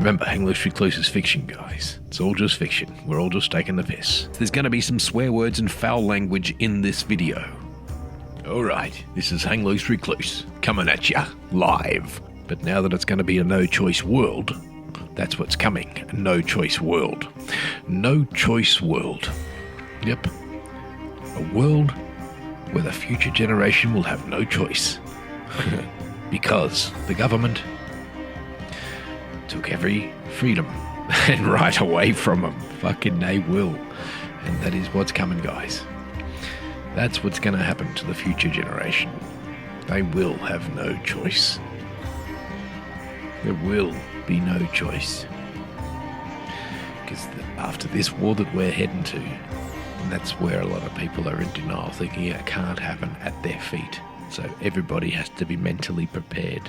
Remember, Hang Loose Recluse is fiction, guys. It's all just fiction. We're all just taking the piss. There's going to be some swear words and foul language in this video. Alright, this is Hang Loose Recluse, coming at ya, live. But now that it's going to be a no-choice world, that's what's coming, a no-choice world. No-choice world. Yep. A world where the future generation will have no choice. Because the government took every freedom and right away from them. Fucking they will. And that is what's coming, guys. That's what's going to happen to the future generation. They will have no choice. There will be no choice. Because after this war that we're heading to, and that's where a lot of people are in denial, thinking it can't happen at their feet. So everybody has to be mentally prepared.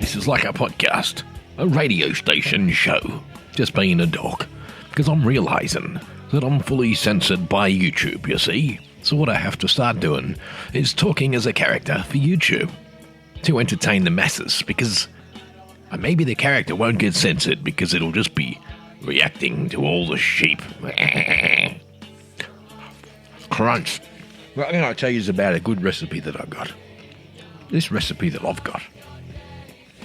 This is like a podcast, a radio station show, just being a dog. Because I'm realising that I'm fully censored by YouTube, you see. So what I have to start doing is talking as a character for YouTube to entertain the masses, because maybe the character won't get censored because it'll just be reacting to all the sheep. Crunch. Well, I'm going to tell you about a good recipe that I got. This recipe that I've got,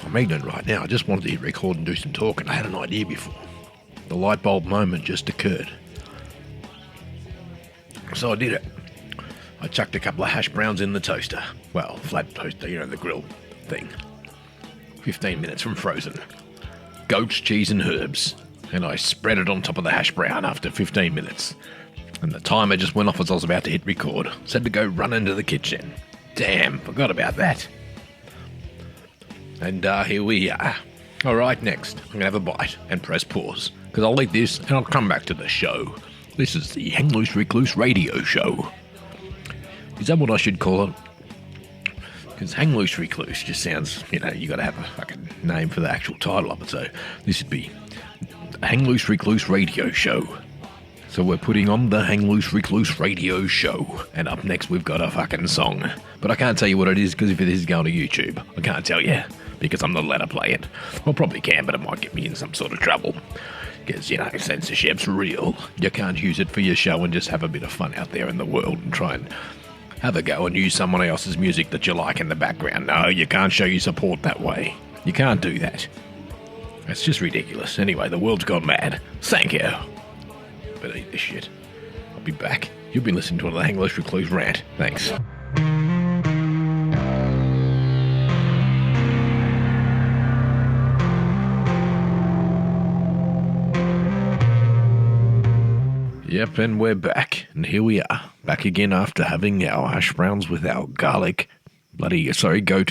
I'm eating it right now. I just wanted to record and do some talking. I had an idea before. The light bulb moment just occurred. So I did it. I chucked a couple of hash browns in the toaster. Well, flat toaster, you know, the grill thing. 15 minutes from frozen. Goat's cheese and herbs. And I spread it on top of the hash brown after 15 minutes. And the timer just went off as I was about to hit record. Said to go run into the kitchen. Damn, forgot about that. And here we are. Alright, next, I'm going to have a bite and press pause. Because I'll eat this and I'll come back to the show. This is the Hang Loose Recluse Radio Show. Is that what I should call it? Because Hang Loose Recluse just sounds, you know, you got to have a fucking name for the actual title of it. So this would be Hang Loose Recluse Radio Show. So we're putting on the Hang Loose Recluse Radio Show. And up next we've got a fucking song. But I can't tell you what it is, because if it is going to YouTube, I can't tell you. Because I'm not allowed to play it. Well, probably can, but it might get me in some sort of trouble. Because, you know, censorship's real. You can't use it for your show and just have a bit of fun out there in the world and try and have a go and use someone else's music that you like in the background. No, you can't show your support that way. You can't do that. It's just ridiculous. Anyway, the world's gone mad. Thank you. Better eat this shit. I'll be back. You've been listening to the Hang Loose Recluse rant. Thanks. Yep, and we're back. And here we are. Back again after having our hash browns with our garlic. Goat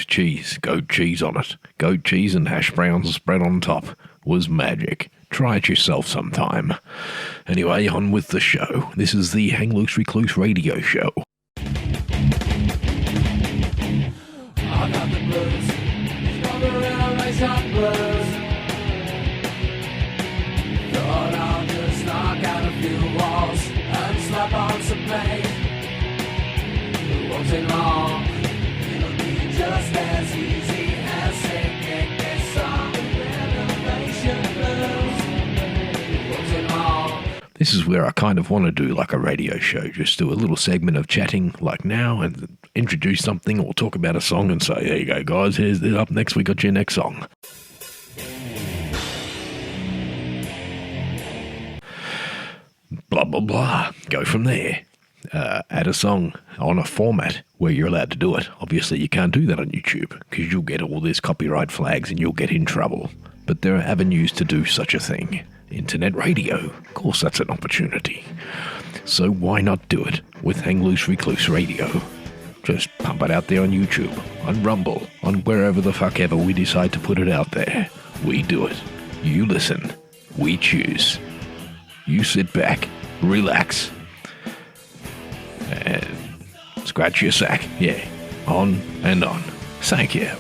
cheese. Goat cheese on it. Goat cheese and hash browns spread on top. Was magic. Try it yourself sometime. Anyway, on with the show. This is the Hang Loose Recluse Radio Show. I got the blues. Thought I'll just knock out a few walls and slap on some paint. It won't take long. It'll be just as easy as singing this song. Renovation blues. It won't take long. This is where I kind of want to do like a radio show. Just do a little segment of chatting like now and introduce something or talk about a song and say, there you go, guys, here's this. Up next, we got your next song. Blah, blah, blah. Go from there. Add a song on a format where you're allowed to do it. Obviously, you can't do that on YouTube because you'll get all these copyright flags and you'll get in trouble. But there are avenues to do such a thing. Internet radio, of course that's an opportunity. So why not do it with Hang Loose Recluse Radio? Just pump it out there on YouTube, on Rumble, on wherever the fuck ever we decide to put it out there. We do it. You listen. We choose. You sit back, relax, and scratch your sack. Yeah, on and on. Thank you.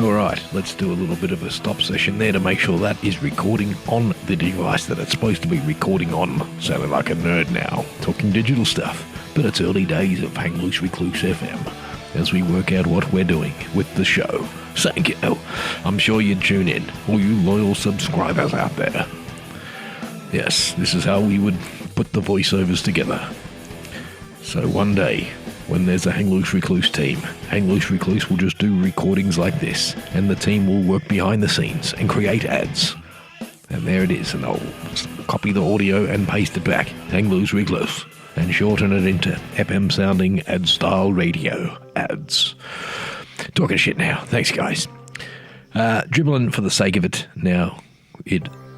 Alright, let's do a little bit of a stop session there to make sure that is recording on the device that it's supposed to be recording on. Sounding like a nerd now, talking digital stuff. but it's early days of Hang Loose Recluse FM as we work out what we're doing with the show. Thank you. I'm sure you'd tune in, all you loyal subscribers out there. Yes, this is how we would put the voiceovers together. So one day, when there's a Hang Loose Recluse team, Hang Loose Recluse will just do recordings like this, and the team will work behind the scenes and create ads. And there it is, and I'll copy the audio and paste it back, Hang Loose Recluse, and shorten it into FM-sounding ad-style radio ads. Talking shit now. Thanks, guys. Dribbling for the sake of it. Now,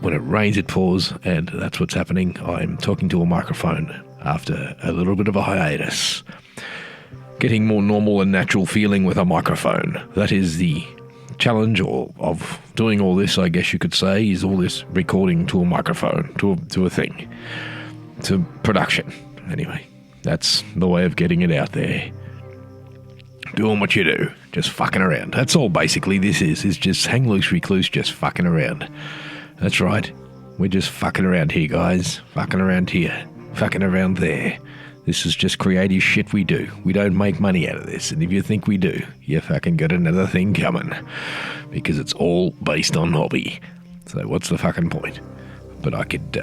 when it rains, it pours, and that's what's happening. I'm talking to a microphone after a little bit of a hiatus. Getting more normal and natural feeling with a microphone. That is the challenge of doing all this, I guess you could say, is all this recording to a microphone, to a thing, to production. Anyway, that's the way of getting it out there. Doing what you do, just fucking around. That's all basically this is just Hang Loose Recluse, just fucking around. That's right, we're just fucking around here, guys. Fucking around here, fucking around there. This is just creative shit we do. We don't make money out of this, and if you think we do, you fucking got another thing coming. Because it's all based on hobby. So what's the fucking point? But I could,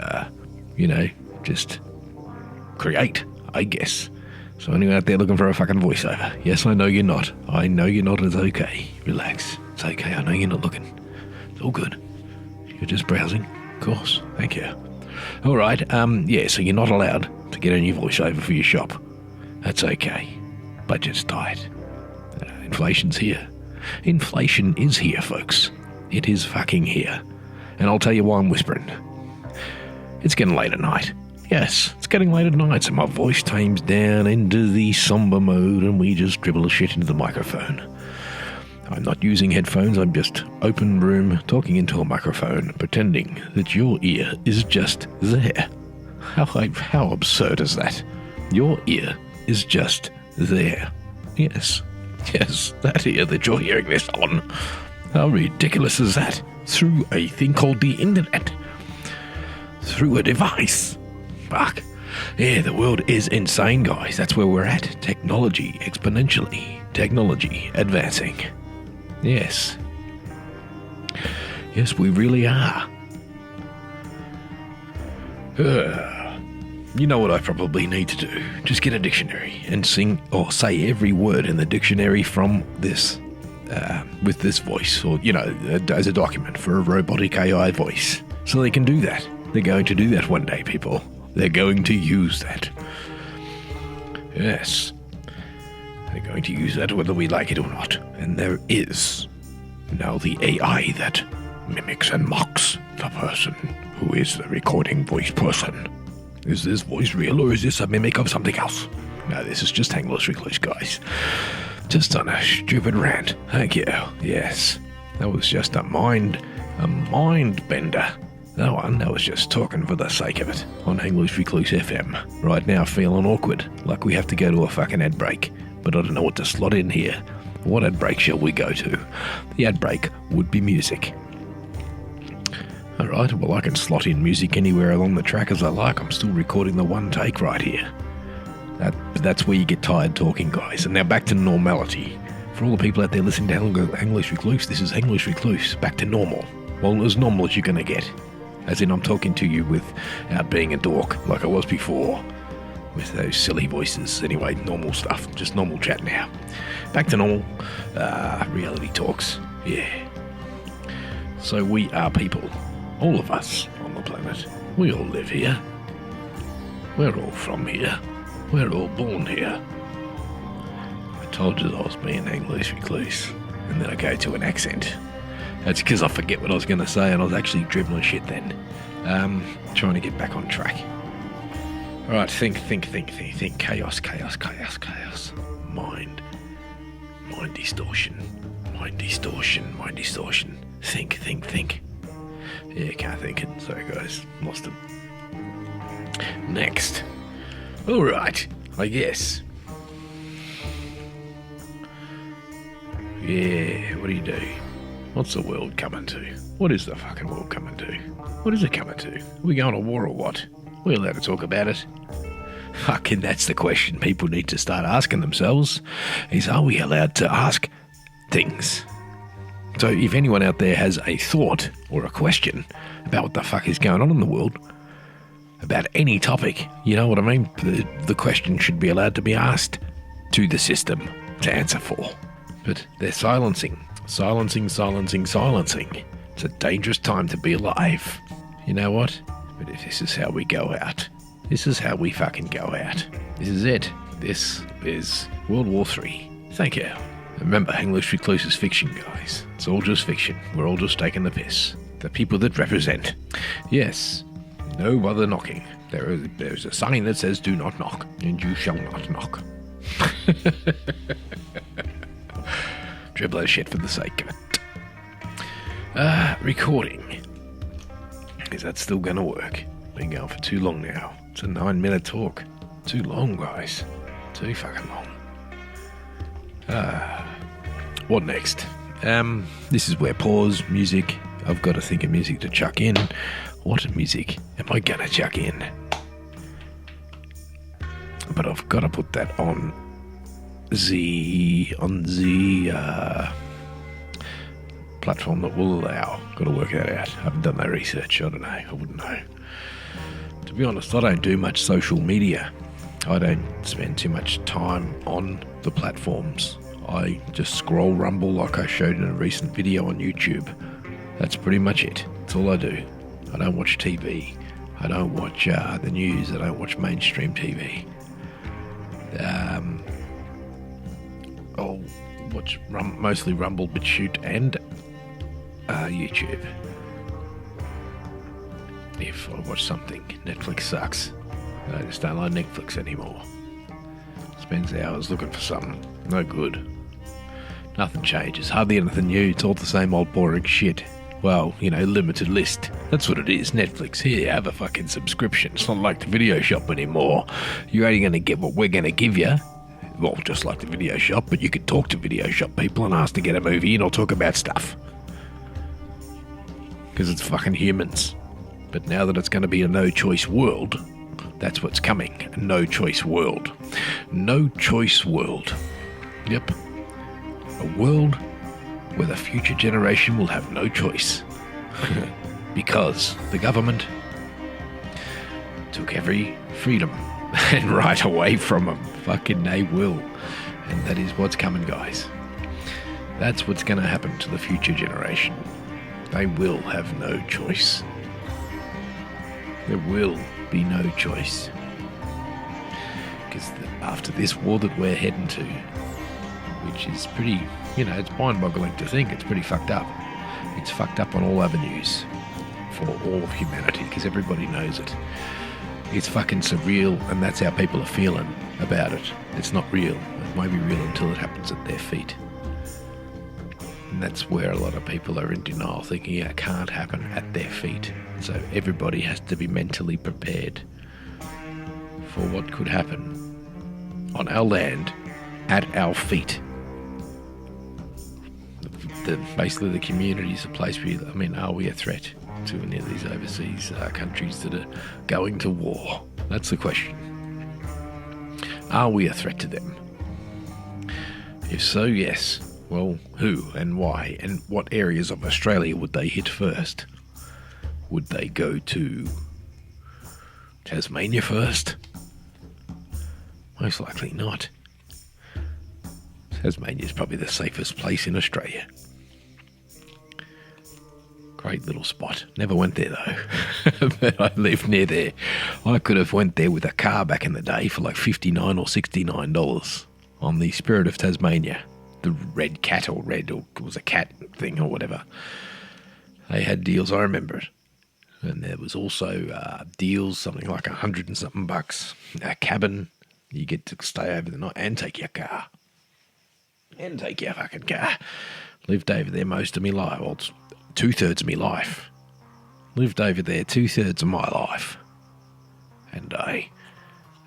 just create, I guess. So anyone out there looking for a fucking voiceover? Yes, I know you're not. I know you're not. It's okay. Relax. It's okay. I know you're not looking. It's all good. You're just browsing. Of course. Thank you. All right. So you're not allowed to get a new voiceover for your shop. That's okay. Budget's tight. Inflation's here. Inflation is here, folks. It is fucking here. And I'll tell you why I'm whispering. It's getting late at night. Yes, it's getting late at night, so my voice tames down into the somber mode and we just dribble the shit into the microphone. I'm not using headphones, I'm just open room talking into a microphone, pretending that your ear is just there. How absurd is that? Your ear is just there. Yes, that ear that you're hearing this on. How ridiculous is that? Through a thing called the internet. Through a device. Fuck. Yeah, the world is insane, guys. That's where we're at. Technology exponentially. Technology advancing. Yes. Yes, we really are. You know what I probably need to do? Just get a dictionary and sing or say every word in the dictionary from this, with this voice, or, as a document for a robotic AI voice. So they can do that. They're going to do that one day, people. They're going to use that. Yes. They're going to use that whether we like it or not. And there is now the AI that mimics and mocks the person who is the recording voice person. Is this voice real or is this a mimic of something else? No, this is just Hang Loose Recluse, guys. Just on a stupid rant. Thank you. Yes. That was just a mind bender. That was just talking for the sake of it on Hang Loose Recluse FM. Right now feeling awkward, like we have to go to a fucking ad break, but I don't know what to slot in here. What ad break shall we go to? The ad break would be music. Alright, well I can slot in music anywhere along the track as I like. I'm still recording the one take right here. That's where you get tired talking, guys. And now back to normality. For all the people out there listening to Hang Loose Recluse, this is Hang Loose Recluse, back to normal. Well, as normal as you're going to get. As in, I'm talking to you without being a dork like I was before. With those silly voices. Anyway, normal stuff. Just normal chat now. Back to normal. Reality talks. Yeah. So we are people. All of us on the planet. We all live here. We're all from here. We're all born here. I told you that I was being Hang Loose Recluse. And then I go to an accent. That's because I forget what I was going to say and I was actually dribbling shit then. Trying to get back on track. Alright, think. Chaos. Mind distortion. Think. Yeah, can't think it. Sorry guys, lost it. Next. Alright, I guess. Yeah, what do you do? What's the world coming to? What is the fucking world coming to? What is it coming to? Are we going to war or what? We're allowed to talk about it. fucking that's the question people need to start asking themselves is, are we allowed to ask things? So if anyone out there has a thought or a question about what the fuck is going on in the world, about any topic, you know what I mean? The question should be allowed to be asked to the system to answer for. But they're silencing. It's a dangerous time to be alive. You know what? But if this is how we go out, this is how we fucking go out. This is it. This is World War III. Thank you. Remember, English Recluse is fiction, guys. It's all just fiction. We're all just taking the piss. The people that represent. Yes. No other knocking. There's a sign that says, do not knock, and you shall not knock. Dribble that shit for the sake of it. Recording. Is that still gonna work? Been going for too long now. It's a 9-minute talk. Too long, guys. Too fucking long. What next? This is where pause, music. I've got to think of music to chuck in. What music am I gonna chuck in? But I've got to put that on the platform that will allow. Got to work that out. I haven't done that research. I don't know. I wouldn't know. To be honest, I don't do much social media. I don't spend too much time on the platforms. I just scroll rumble like I showed in a recent video on YouTube. That's pretty much it. That's all I do. I don't watch TV. I don't watch the news. I don't watch mainstream TV. I'll watch mostly Rumble, BitChute, and YouTube. If I watch something, Netflix sucks. I just don't like Netflix anymore. Spends hours looking for something. No good. Nothing changes. Hardly anything new. It's all the same old boring shit. Well, you know, limited list. That's what it is. Netflix, here, have a fucking subscription. It's not like the video shop anymore. You're only going to get what we're going to give you. Well, just like the video shop, but you could talk to video shop people and ask to get a movie and I'll talk about stuff. Because it's fucking humans. But now that it's going to be a no-choice world, that's what's coming. A no-choice world. No-choice world. Yep. A world where the future generation will have no choice. Because the government took every freedom and right away from them. Fucking they will. And that is what's coming, guys. That's what's going to happen to the future generation. They will have no choice. There will be no choice. Because after this war that we're heading to, which is pretty, you know, it's mind-boggling to think. It's pretty fucked up. It's fucked up on all avenues for all of humanity, because everybody knows it. It's fucking surreal, and that's how people are feeling about it. It's not real. It won't be real until it happens at their feet. And that's where a lot of people are in denial, thinking it can't happen at their feet. So everybody has to be mentally prepared for what could happen on our land, at our feet. Basically, the community is a place where, I mean, are we a threat to any of these overseas countries that are going to war? That's the question. Are we a threat to them? If so, yes. Well, who and why, and what areas of Australia would they hit first? Would they go to Tasmania first? Most likely not. Tasmania is probably the safest place in Australia. Great little spot. Never went there though. But I lived near there. I could have went there with a car back in the day for like $59 or $69 on the Spirit of Tasmania. The red cat, or red, or it was a cat thing or whatever. They had deals, I remember it. And there was also deals, something like $100 and something bucks. A cabin, you get to stay over the night and take your car. And take your fucking car. Lived over there most of my life. Well, it's 2/3 of my life. Lived over there 2/3 of my life. And I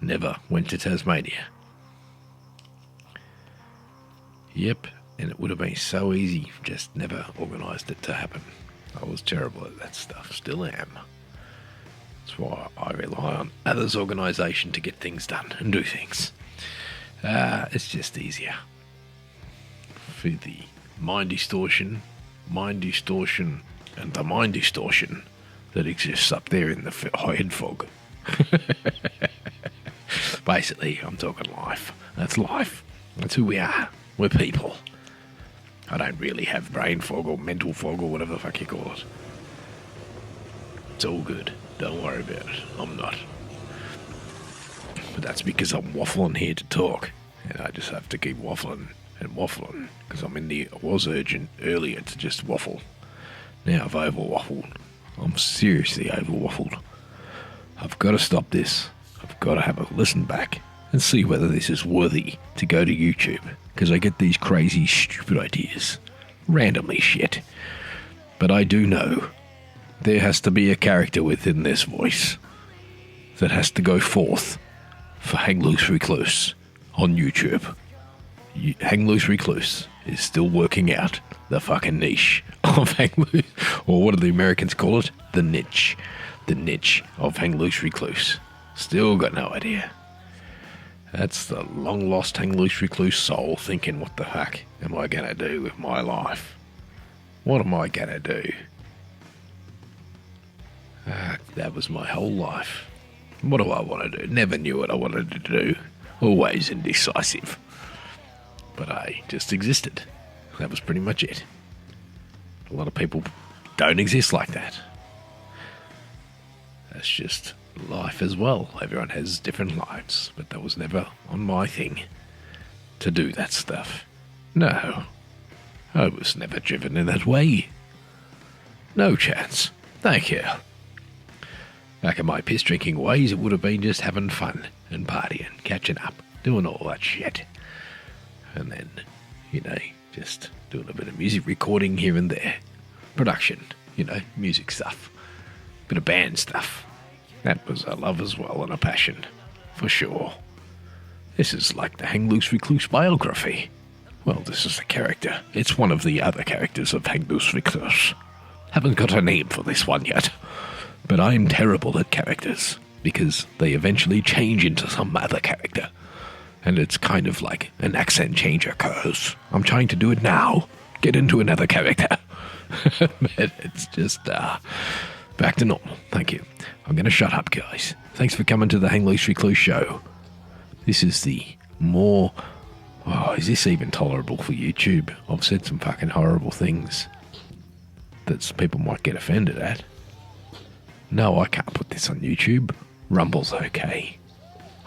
never went to Tasmania. Yep, and it would have been so easy, just never organised it to happen. I was terrible at that stuff, still am. That's why I rely on others' organisation to get things done and do things. It's just easier. For the mind distortion, and the mind distortion that exists up there in the head fog. Basically, I'm talking life. That's life. That's who we are. We're people. I don't really have brain fog or mental fog or whatever the fuck you call it. It's all good. Don't worry about it. I'm not. But that's because I'm waffling here to talk. And I just have to keep waffling and waffling. Because I was urgent earlier to just waffle. Now I've over waffled. I'm seriously over waffled. I've got to stop this. I've got to have a listen back and see whether this is worthy to go to YouTube. Because I get these crazy, stupid ideas. Randomly shit. But I do know there has to be a character within this voice that has to go forth for Hang Loose Recluse on YouTube. Hang Loose Recluse is still working out the fucking niche of Hang Loose, or what do the Americans call it? The niche. The niche of Hang Loose Recluse. Still got no idea. That's the long lost Hang Loose Recluse soul thinking, what the fuck am I gonna do with my life? What am I gonna do? That was my whole life. What do I want to do? Never knew what I wanted to do. Always indecisive. But I just existed. That was pretty much it. A lot of people don't exist like that. That's just life as well. Everyone has different lives, but that was never on my thing to do that stuff. No. I was never driven in that way. No chance. Thank you. Back in my piss-drinking ways, it would have been just having fun and partying, catching up, doing all that shit. And then, just doing a bit of music recording here and there. Production, music stuff. Bit of band stuff. That was a love as well and a passion, for sure. This is like the Hang Loose Recluse biography. Well, this is a character. It's one of the other characters of Hang Loose Recluse. Haven't got a name for this one yet. But I'm terrible at characters, because they eventually change into some other character. And it's kind of like an accent change occurs. I'm trying to do it now. Get into another character. But it's just, back to normal. Thank you. I'm going to shut up, guys. Thanks for coming to the Hang Loose Recluse show. This is the more... Oh, is this even tolerable for YouTube? I've said some fucking horrible things that people might get offended at. No, I can't put this on YouTube. Rumble's okay.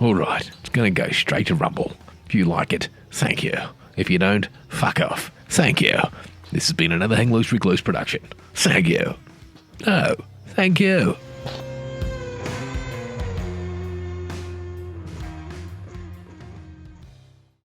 Alright, it's going to go straight to Rumble. If you like it, thank you. If you don't, fuck off. Thank you. This has been another Hang Loose Recluse production. Thank you. No, thank you.